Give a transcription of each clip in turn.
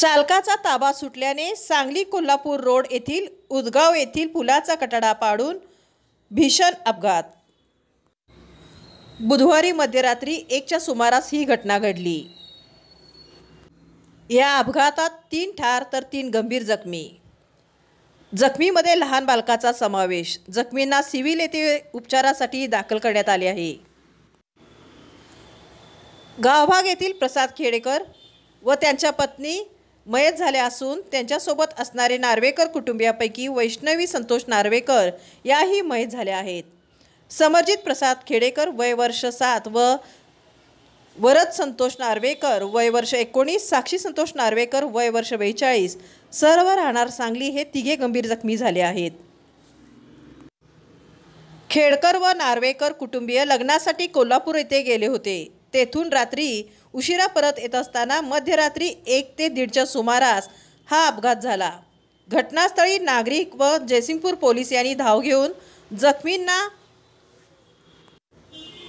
चालकाचा ताबा सुटल्याने सांगली कोल्हापूर रोड येथील उदगाव येथील पुलाचा कठडा पाडून भीषण अपघात। बुधवारी मध्यरात्री 1च्या सुमारास ही घटना घडली। या अपघातात 3 ठार तर 3 गंभीर जखमी। जखमीमध्ये लहान बालकाचा समावेश। जखमींना सिव्हिल येथे उपचारासाठी दाखल करण्यात आले आहे। गावभाग येथील प्रसाद खेडेकर व त्यांच्या पत्नी मयत झाल्या असून त्यांच्यासोबत असणारे नार्वेकर कुटुंबियापैकी वैष्णवी संतोष नार्वेकर याही मयत झाल्या आहेत। समर्जित प्रसाद खेडेकर वय वर्ष 7 व वरद संतोष नार्वेकर वय वर्ष 19, साक्षी संतोष नार्वेकर वय वर्ष 42 सर्व राहणार सांगली हे तिघे गंभीर जखमी झाले आहेत। खेडकर व नार्वेकर कुटुंबीय लग्नासाठी कोल्हापूर येथे गेले होते। तेथून रात्री उशिरा परत येत असताना मध्यरात्री 1 ते 1:30च्या सुमारास हा अपघात झाला। घटनास्थळी नागरिक व जयसिंगपूर पोलीस यांनी धाव घेऊन जखमींना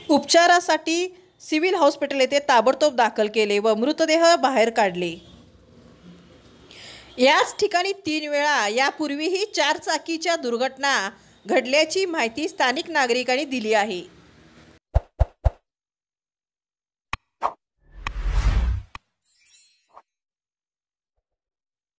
उपचारासाठी सिव्हिल हॉस्पिटल येथे ताबडतोब दाखल केले व मृतदेह बाहेर काढले। याच ठिकाणी 3 वेळा यापूर्वीही 4 चाकीच्या दुर्घटना घडल्याची माहिती स्थानिक नागरिकांनी दिली आहे।